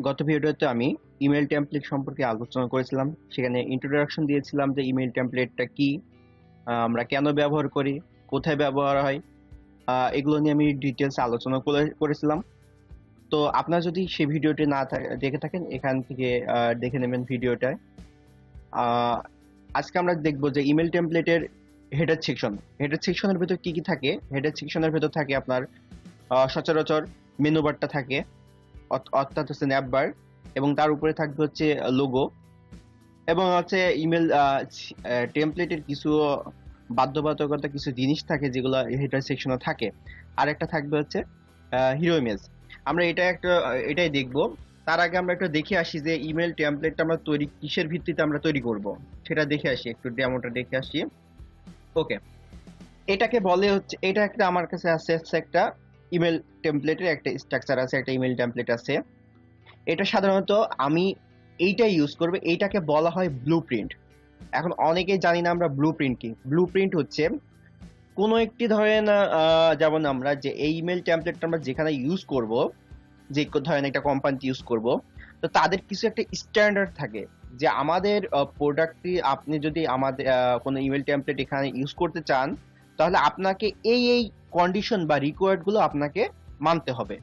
গত ভিডিওতে আমি ইমেল টেমপ্লেট সম্পর্কে আলোচনা করেছিলাম। সেখানে ইন্ট্রোডাকশন দিয়েছিলাম যে ইমেল টেমপ্লেটটা কি, আমরা কেন ব্যবহার করি, কোথায় ব্যবহার হয়, এগুলো নিয়ে আমি ডিটেলস আলোচনা করেছিলাম। তো আপনারা যদি সেই ভিডিওটি না দেখে থাকেন, এখান থেকে দেখে নেবেন ভিডিওটায়। আজকে আমরা দেখবো যে ইমেল টেমপ্লেটের হেডার সেকশন। হেডার সেকশনের ভেতর কি কি থাকে? হেডার সেকশনের ভেতর থাকে আপনার সচরাচর মেনু বারটা থাকে, অর্থাৎ হচ্ছে ন্যাপ বার, এবং তার উপরে থাকবে হচ্ছে লোগো, এবং হচ্ছে ইমেল টেমপ্লেটের কিছু বাধ্যবাধকতা, কিছু জিনিস থাকে যেগুলো হেডার সেকশনে থাকে। আর একটা থাকবে হচ্ছে হিরো ইমেজ। আমরা এটাই দেখব। তার আগে আমরা একটু দেখে আসি যে ইমেল টেমপ্লেটটা আমরা কিসের ভিত্তিতে আমরা তৈরি করব, সেটা দেখে আসি, একটু ডেমোটা দেখে আসি। ওকে, এটাকে বলে হচ্ছে, এটা একটা আমার কাছে আছে একটা ইমেল টেমপ্লেটের একটা স্ট্রাকচার আছে, একটা ইমেল টেমপ্লেট আছে। এটা সাধারণত আমি এইটা ইউজ করব, এইটাকে বলা হয় ব্লুপ্রিন্ট। এখন অনেকেই জানি না আমরা ব্লুপ্রিন্ট কি। ব্লুপ্রিন্ট হচ্ছে কোনো একটি ধরেন, যেমন আমরা যে এই ইমেল টেমপ্লেটটা আমরা যেখানে ইউজ করব, যে ধরেন একটা কোম্পানিতে ইউজ করব, তো তাদের কিছু একটা স্ট্যান্ডার্ড থাকে যে আমাদের প্রোডাক্টটি, আপনি যদি আমাদের কোনো ইমেল টেমপ্লেট এখানে ইউজ করতে চান, তাহলে আপনাকে এই এই কন্ডিশন বা রিকোয়ার্ড গুলো আপনাকে মানতে হবে।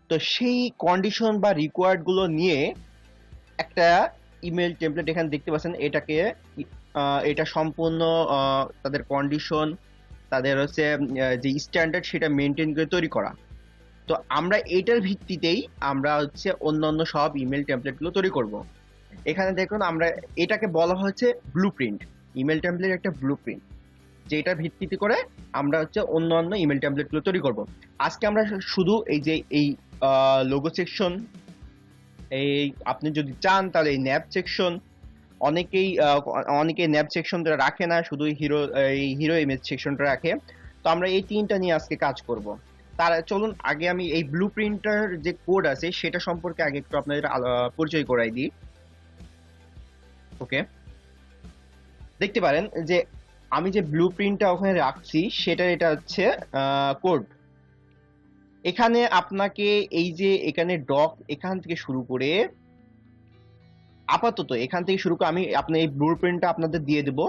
তো সেই কন্ডিশন বা রিকোয়ার্ড গুলো নিয়ে একটা ইমেল টেমপ্লেট এখানে দেখতে পাচ্ছেন, এটাকে এটা সম্পূর্ণ তাদের কন্ডিশন, তাদের হচ্ছে যে স্ট্যান্ডার্ড, সেটা মেনটেন করে তৈরি করা। তো আমরা এটার ভিত্তিতেই আমরা হচ্ছে অন্যান্য সব ইমেল টেমপ্লেট গুলো তৈরি করব। এখানে দেখুন, আমরা এটাকে বলা হচ্ছে ব্লুপ্রিন্ট। ইমেল টেমপ্লেট একটা ব্লুপ্রিন্ট, যেটার ভিত্তিতে করে আমরা হচ্ছে অন্যান্য ইমেল টেমপ্লেট গুলো তৈরি করব। আজকে আমরা শুধু এই লোগো সেকশন, এই আপনি যদি চান তাহলে এই ন্যাপ সেকশন, অনেকেই ন্যাপ সেকশনটা রাখে না, শুধু হিরো ইমেজ সেকশনটা রাখে। তো আমরা এই তিনটা নিয়ে আজকে কাজ করব। তার চলুন আগে আমি এই ব্লুপ্রিন্টার যে কোড আছে সেটা সম্পর্কে আগে একটু আপনাদের পরিচয় করাই দিই। ওকে, দেখতে পারেন যে আমি যে ব্লুপ্রিন্টটা ওখানে রাখছি, এটা হচ্ছে কোড। এখানে আপনাকে এই যে এখানে ডক, এখান থেকে শুরু করে আপাতত এখান থেকে শুরু করে আমি আপনার এই ব্লুপ্রিন্টটা আপনাদের দিয়ে দেব।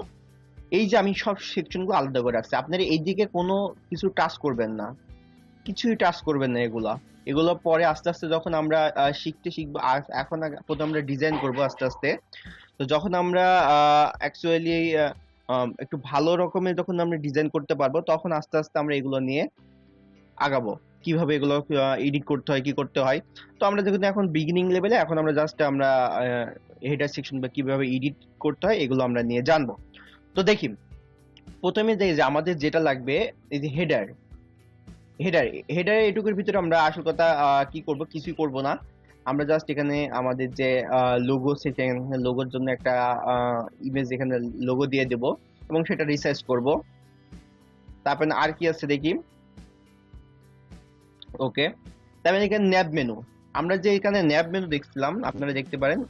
এই যে আমি সব সেকশনগুলো আলাদা করে রাখছি, আপনারা এইদিকে কোনো কিছু টাচ করবেন না, কিছুই টাচ করবেন না। এগুলো পরে আস্তে আস্তে যখন আমরা শিখবো, এখন প্রথমে আমরা ডিজাইন করব আস্তে আস্তে। তো যখন আমরা অ্যাকচুয়ালি একটু ভালো রকমের যখন আমরা ডিজাইন করতে পারবো, তখন আস্তে আস্তে আমরা এগুলো নিয়ে আগাবো, কিভাবে এগুলো এডিট করতে হয়, কি করতে হয়। তো আমরা দেখুন এখন বিগিনিং লেভেলে, এখন আমরা জাস্ট আমরা হেডার সেকশন বা কিভাবে এডিট করতে হয় এগুলো আমরা নিয়ে জানবো। তো দেখি, প্রথমে যে আমাদের যেটা লাগবে, এই যে হেডার। হেডার এটুকুর ভিতরে আমরা আসল কথা কি করব, কিছুই করব না। আমরা জাস্ট এখানে আমাদের যে লোগো, সেখানে লোগোর জন্য একটা ইমেজ, এখানে লোগো দিয়ে দেব এবং সেটা রিসাইজ করব। তারপরে আর কি আছে দেখি। ওকে, তারপরে এখানে ন্যাব মেনু। আমরা যে এখানে ন্যাব মেনু দেখছিলাম, আপনারা দেখতে পারেন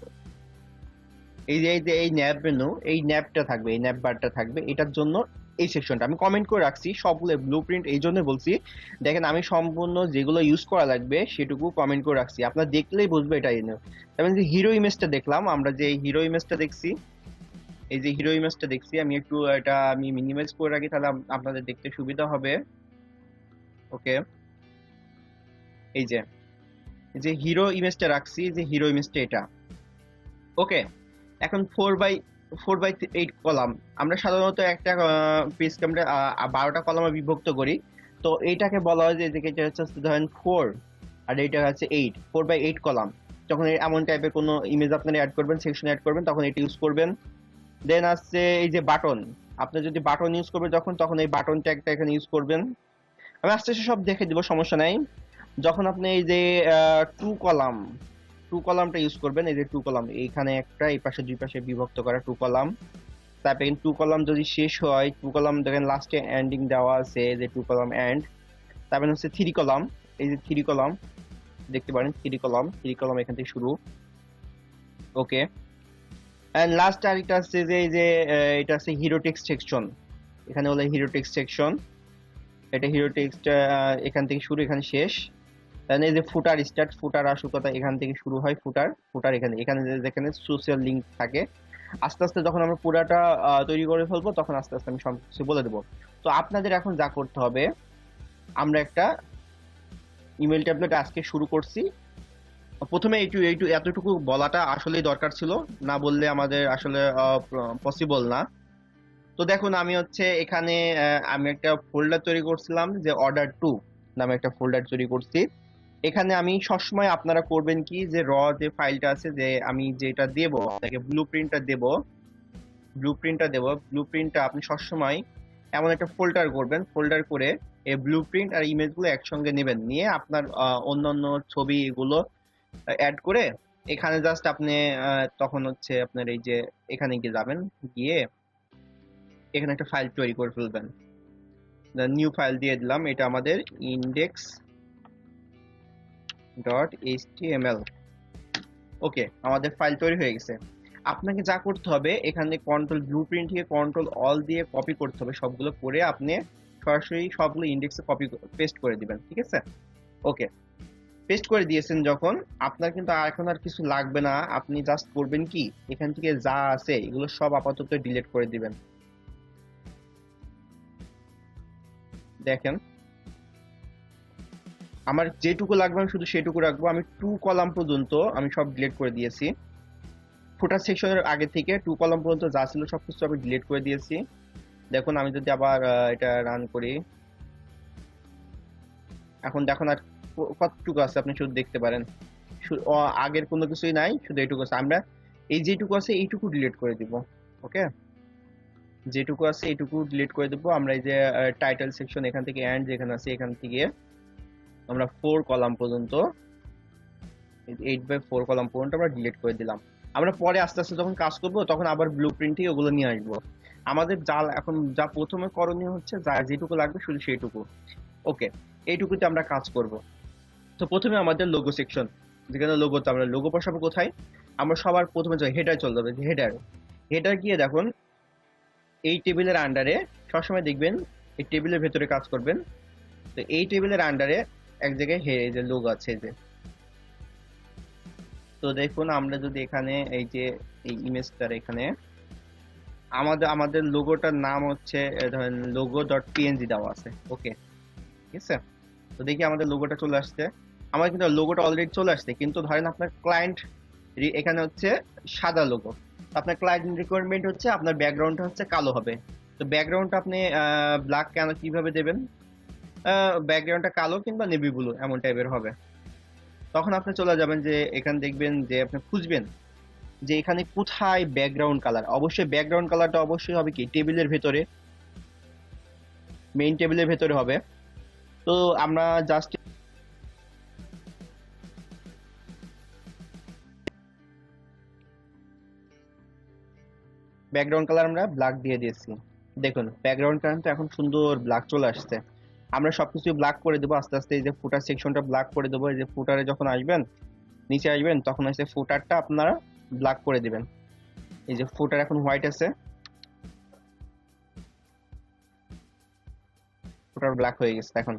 এই ন্যাব মেনু, এই ন্যাবটা থাকবে, এই ন্যাব বারটা থাকবে। এটার জন্য এই সেকশনটা আমি কমেন্ট করে রাখছি সবগুলো ব্লুপ্রিন্ট, এই জন্য বলছি। দেখেন আমি সম্পূর্ণ যেগুলো ইউজ করা লাগবে সেটুকু কমেন্ট করে রাখছি, আপনারা দেখলেই বুঝবে এটা এনে। তারপরে যে হিরো ইমেজটা দেখলাম, আমরা যে হিরো ইমেজটা দেখছি, এই যে হিরো ইমেজটা দেখছি, আমি একটু এটা আমি মিনিমাইজ করে রাখি, তাহলে আপনাদের দেখতে সুবিধা হবে। ওকে, এই যে হিরো ইমেজটা রাখছি, যে হিরো ইমেজটা এটা। ওকে, এখন 4x8 কলাম। আমরা সাধারণত একটা পেজকে আমরা 12টা কলামে বিভক্ত করি। তো এইটাকে বলা হয় যে এটা হচ্ছে ধরেন 4, আর এইটা হচ্ছে 8, 4x8 কলাম। যখন এমন টাইপের কোনো ইমেজ আপনারা অ্যাড করবেন, সেকশন অ্যাড করবেন, তখন এটা ইউজ করবেন। দেন আসছে এই যে বাটন। আপনি যদি বাটন ইউজ করবেন তখন এই বাটন ট্যাগটা এখানে ইউজ করবেন। আমি আস্তে আস্তে সব দেখে দিব, সমস্যা নাই। যখন আপনি এই যে টু কলামটা ইউজ করবেন, এই যে টু কলাম, এইখানে একটা, এই পাশে দুই পাশে বিভক্ত করা টু কলাম। তারপরে টু কলাম যদি শেষ হয়, টু কলাম দেখেন লাস্টে এন্ডিং দেওয়া আছে, যে টু কলাম এন্ড। তারপরে হচ্ছে থ্রি কলাম, এই যে থ্রি কলাম দেখতে পারেন, থ্রি কলাম এখান থেকে শুরু। ওকে, এন্ড লাস্ট আরেকটা আছে যে এই যে এটা আছে হিরো টেক্সট সেকশন। এখানে হলো হিরো টেক্সট সেকশন, এটা হিরো টেক্সট, এখান থেকে শুরু, এখানে শেষ। তাহলে এই যে ফুটার স্টার্ট, ফুটার আসল কথা এখান থেকে শুরু হয়। ফুটার ফুটার এখানে এখানে যেখানে সোশ্যাল লিংক থাকে, আস্তে আস্তে যখন আমরা পুরাটা তৈরি করে ফেলবো তখন আস্তে আস্তে আমি সব কিছু বলে দেবো। তো আপনাদের এখন যা করতে হবে, আমরা একটা ইমেল ট্যাবলেট আজকে শুরু করছি। প্রথমে এইটু এইটু এতটুকু বলাটা আসলেই দরকার ছিল, না বললে আমাদের আসলে পসিবল না। তো দেখুন আমি হচ্ছে এখানে আমি একটা ফোল্ডার তৈরি করছিলাম, যে অর্ডার টু নামে একটা ফোল্ডার তৈরি করছি। এখানে আমি সবসময় আপনারা করবেন কি, যে যে ফাইলটা আছে, যে আমি যেটা দেব আপনাকে ব্লু প্রিন্টটা আপনি সবসময় এমন একটা ফোল্ডার করবেন, ফোল্ডার করে এই ব্লু প্রিন্ট আর ইমেজ গুলো একসঙ্গে নেবেন, নিয়ে আপনার অন্যান্য ছবি এগুলো অ্যাড করে এখানে জাস্ট আপনি তখন হচ্ছে আপনার এই যে এখানে গিয়ে যাবেন, গিয়ে এখানে একটা ফাইল তৈরি করে ফেলবেন। নিউ ফাইল দিয়ে দিলাম, এটা আমাদের index.html। ওকে, আমাদের ফাইল তৈরি হয়ে গেছে। আপনাকে যা করতে হবে, এখানে কন্ট্রোল ব্লুপ্রিন্ট থেকে কন্ট্রোল অল দিয়ে কপি করতে হবে সবগুলো, করে আপনি সরাসরি সবগুলো ইন্ডেক্সে কপি পেস্ট করে দিবেন, ঠিক আছে? ওকে, পেস্ট করে দিয়েছেন যখন, আপনার কিন্তু আর এখন আর কিছু লাগবে না। আপনি জাস্ট করবেন কি, এখান থেকে যা আছে এগুলো সব আপাতত ডিলিট করে দিবেন। দেখেন আমার যেটুকু লাগবে আমি শুধু সেটুকু রাখবো। আমি 2 কলাম পর্যন্ত আমি সব ডিলিট করে দিয়েছি। ফুটার সেকশনের আগে থেকে 2 কলাম পর্যন্ত যা ছিল সবকিছু আমি ডিলিট করে দিয়েছি। দেখুন আমি যদি আবার এটা রান করি, এখন দেখুন আর কতটুকু আছে আপনি শুধু দেখতে পারেন। আগের কোনো কিছুই নাই, শুধু এইটুকু আছে। আমরা এই যেটুকু আছে এইটুকু ডিলিট করে দিব। ওকে, যেটুকু আছে এইটুকু ডিলিট করে দেবো। আমরা এই যে টাইটেল সেকশন এখান থেকে এন্ড যেখানে আছে এখান থেকে আমরা 4 কলাম পর্যন্ত, 8/4 কলাম পর্যন্ত আমরা ডিলিট করে দিলাম। আমরা পরে আস্তে আস্তে যখন কাজ করব তখন আবার ব্লু প্রিন্টে ওগুলো নিয়ে আসবো। আমাদের যা এখন যা প্রথমে করণীয় হচ্ছে, যা যেটুকু লাগবে শুধু সেইটুকু। ওকে, এইটুকুতে আমরা কাজ করব। তো প্রথমে আমাদের লোগো সেকশন, যেখানে লোগোতে আমরা লোগো বসাবো কোথায়, আমরা সবার প্রথমে যাই হেডার চলে যাবে। হেডার হেডার গিয়ে দেখুন এই টেবিলের আন্ডারে সবসময় দেখবেন এই টেবিলের ভেতরে কাজ করবেন। তো এই টেবিলের আন্ডারে এক জায়গায় এই যে লোগো আছে, এই যে। তো দেখুন আমরা যদি এখানে এই যে এই ইমেজটার এখানে আমাদের লোগোটার নাম হচ্ছে ধরেন logo.png দেওয়া আছে। ওকে, ঠিক আছে? তো দেখি আমাদের লোগোটা চলে আসছে। আমার কিন্তু লোগোটা অলরেডি চলে আসছে, কিন্তু ধরেন আপনার ক্লায়েন্ট এখানে হচ্ছে সাদা লোগো, আপনার ক্লায়েন্ট রিকোয়ারমেন্ট হচ্ছে আপনার ব্যাকগ্রাউন্ডটা হচ্ছে কালো হবে। তো ব্যাকগ্রাউন্ডটা আপনি ব্ল্যাক কেন কিভাবে দেবেন, ব্যাকগ্রাউন্ডটা কালো কিংবা নেভি ব্লু এমন টাইপের হবে। তখন আপনি চলে যাবেন, যে এখানে দেখবেন যে আপনি খুঁজবেন যে এখানে কোথায় ব্যাকগ্রাউন্ড কালার। অবশ্যই ব্যাকগ্রাউন্ড কালারটা অবশ্যই হবে কি টেবিলের ভেতরে, মেইন টেবিলের ভেতরে হবে। তো আমরা জাস্ট ব্যাকগ্রাউন্ড কালার আমরা ব্ল্যাক দিয়ে দিয়েছি। দেখুন ব্যাকগ্রাউন্ড কালারটা এখন সুন্দর ব্ল্যাক চলে আসছে। আমরা সবকিছু ব্ল্যাক করে দেবো আস্তে আস্তে। এই যে ফুটার সেকশনটা ব্ল্যাক করে দেবো। এই যে ফুটারে যখন আসবেন, নিচে আসবেন, তখন হচ্ছে ফুটারটা আপনারা ব্ল্যাক করে দিবেন। এই যে ফুটার এখন হোয়াইট আছে, ফুটার ব্ল্যাক হয়ে গেছে। এখন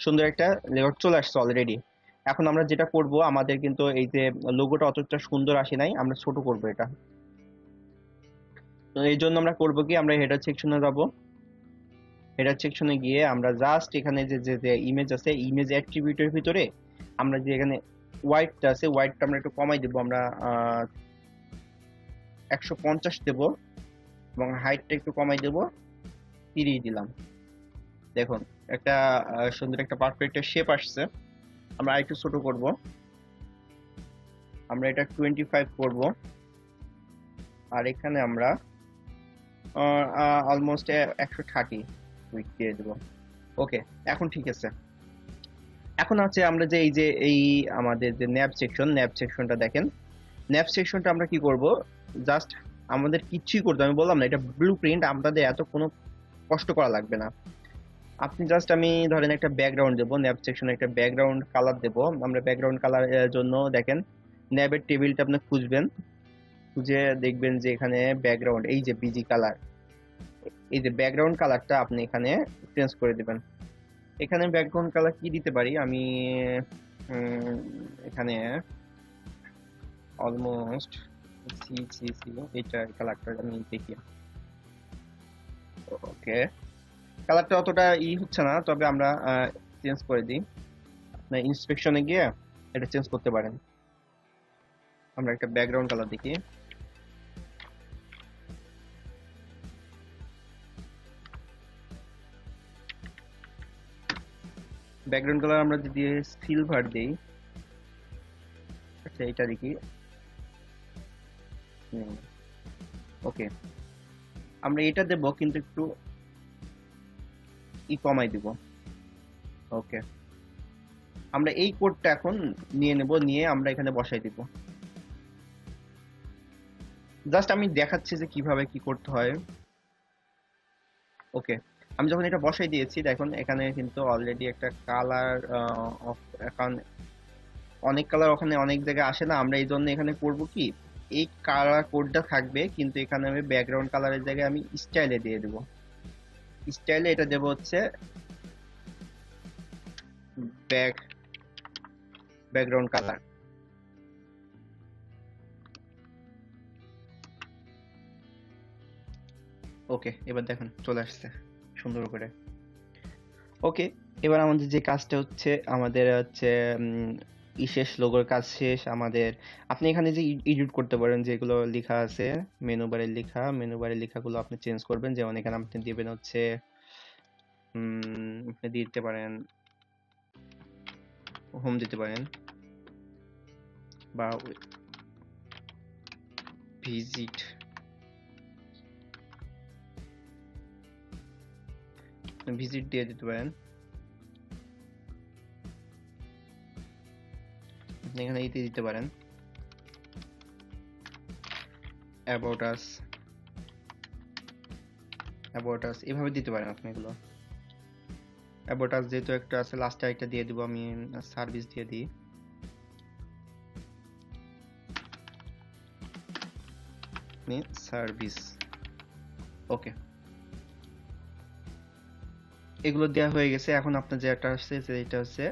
সুন্দর একটা লেআউট চলে আসছে অলরেডি। এখন আমরা যেটা করব, আমাদের কিন্তু এই যে লোগোটা অতটা সুন্দর আসে নাই, আমরা ছোট করব এটা। তো এই জন্য আমরা করব কি, আমরা হেডার সেকশনে যাব। হেডার সেকশনে গিয়ে আমরা জাস্ট এখানে যে যে ইমেজ আছে, ইমেজ অ্যাট্রিবিউটের ভিতরে আমরা যে এখানে হোয়াইটটা আছে, হোয়াইটটা আমরা একটু কমাই দেব। আমরা 150 দেব, এবং হাইটটা একটু কমাই দেব, 30 দিলাম। দেখুন একটা সুন্দর একটা পারফেক্ট শেপ আসছে। আমরা আরেকটু ছোট করব, আমরা এটা 25 করব, আর এখানে আমরা অলমোস্ট 130 উইথ দিয়ে দেব। ওকে, এখন ঠিক আছে। এখন আছে আমরা যে এই যে আমাদের যে ন্যাব সেকশনটা দেখেন। ন্যাব সেকশনটা আমরা কি করব, জাস্ট আমাদের কিচ্ছুই করতে, আমি বললাম না এটা ব্লুপ্রিন্ট, আমাদের এত কোনো কষ্ট করা লাগবে না। আপনি জাস্ট আমি ধরেন একটা ব্যাকগ্রাউন্ড দেবো, ন্যাব সেকশনে একটা ব্যাকগ্রাউন্ড কালার দেবো। আমরা ব্যাকগ্রাউন্ড কালারের জন্য দেখেন ন্যাবের টেবিলটা আপনি খুঁজবেন, খুঁজে দেখবেন যে এখানে ব্যাকগ্রাউন্ড, এই যে বিজি কালার, এই যে ব্যাকগ্রাউন্ড কালারটা আপনি এখানে চেঞ্জ করে দিবেন। এখানে ব্যাকগ্রাউন্ড কালার কি দিতে পারি আমি, এখানে অলমোস্ট এটা কালারটা আমি দেখি। ওকে, কালারটা অতটা হচ্ছে না, তবে আমরা চেঞ্জ করে দিই। আপনার ইন্সপেকশনে গিয়ে এটা চেঞ্জ করতে পারেন। আমরা একটা ব্যাকগ্রাউন্ড কালার দেখি। ব্যাকগ্রাউন্ড কালার আমরা যদি সিলভার দেই, আচ্ছা এটা দেখি। ওকে, আমরা এটা দেব কিন্তু একটু কমাই দিব। ওকে, আমরা এই কোডটা এখন নিয়ে নেব, নিয়ে আমরা এখানে বসাই দিব। জাস্ট আমি দেখাচ্ছি যে কিভাবে কি করতে হয়। ওকে, আমি যখন এটা বসাই দিয়েছি, দেখুন এখানে কিন্তু অলরেডি একটা কালার এখন অনেক কালার ওখানে অনেক জায়গায় আসে না। আমরা এই জন্য এখানে করব কি, এই কালার কোডটা থাকবে, কিন্তু এখানে আমি ব্যাকগ্রাউন্ড কালারের জায়গায় আমি স্টাইলে দিয়ে দেব। স্টাইলে এটা দেব হচ্ছে ব্যাকগ্রাউন্ড কালার। ওকে, এবার দেখুন চলে আসছে সুন্দর করে। ওকে, এবার আমাদের যে কাজটা হচ্ছে, আমাদের হচ্ছে শেষ, লোগোর কাজ শেষ আমাদের। আপনি এখানে যে এডিট করতে পারেন, যেগুলো লেখা আছে মেনু বারের লেখাগুলো আপনি চেঞ্জ করবেন। যেমন এখানে আপনি দিবেন হচ্ছে আপনি দিতে পারেন হোম, দিতে পারেন বা ভিজিট দিয়ে দিতে পারেন। আপনি এখানে এইতে দিতে পারেন অ্যাবাউট আস, এভাবে দিতে পারেন আপনি এগুলো। অ্যাবাউট আস যেহেতু একটা আছে, লাস্টে একটা দিয়ে দিব, আমি সার্ভিস দিয়ে দিই। সার্ভিস। ওকে, এগুলো দেওয়া হয়ে গেছে। এখন আপনার যেটা আসছে এটা হচ্ছে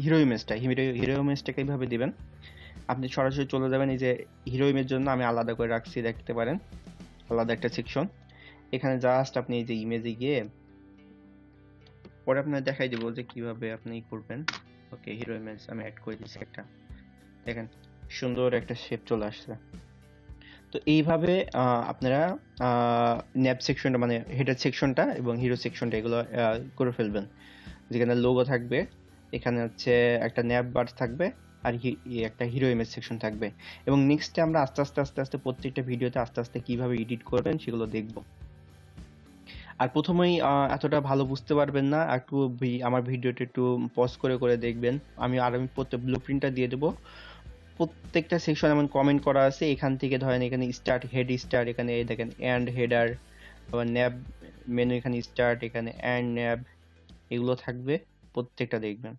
হিরো ইমেজটাকে এইভাবে দিবেন। আপনি সরাসরি চলে যাবেন, এই যে হিরো ইমেজ জন্য আমি আলাদা করে রাখছি, দেখতে পারেন আলাদা একটা সেকশন। এখানে জাস্ট আপনি এই যে ইমেজে গিয়ে পরে আপনার দেখাই দিব যে কিভাবে আপনি করবেন। ওকে, হিরো ইমেজ আমি অ্যাড করে দিচ্ছি একটা, দেখেন সুন্দর একটা শেপ চলে আসছে। তো এইভাবে আপনারা ন্যাব সেকশনটা, মানে হেডার সেকশনটা এবং হিরো সেকশনটা এগুলো করে ফেলবেন। যেখানে লোগো থাকবে, এখানে হচ্ছে একটা ন্যাব বার থাকবে, আর একটা হিরো ইমেজ সেকশন থাকবে। এবং নেক্সটে আমরা আস্তে আস্তে প্রত্যেকটা ভিডিওতে আস্তে আস্তে কিভাবে এডিট করবেন সেগুলো দেখব। আর প্রথমেই এতটা ভালো বুঝতে পারবেন না, একটু আমার ভিডিওটা একটু পজ করে দেখবেন। আমি প্রত্যেক ব্লুপ্রিন্টটা দিয়ে দেবো। প্রত্যেকটা সেকশন এমন কমেন্ট করা আছে, এখান থেকে ধরেন এখানে স্টার্ট, হেড স্টার্ট, এখানে এই দেখেন এন্ড হেডার, আবার ন্যাব মেনু, এখানে স্টার্ট, এখানে এন্ড ন্যাব, এগুলো থাকবে, প্রত্যেকটা দেখবেন।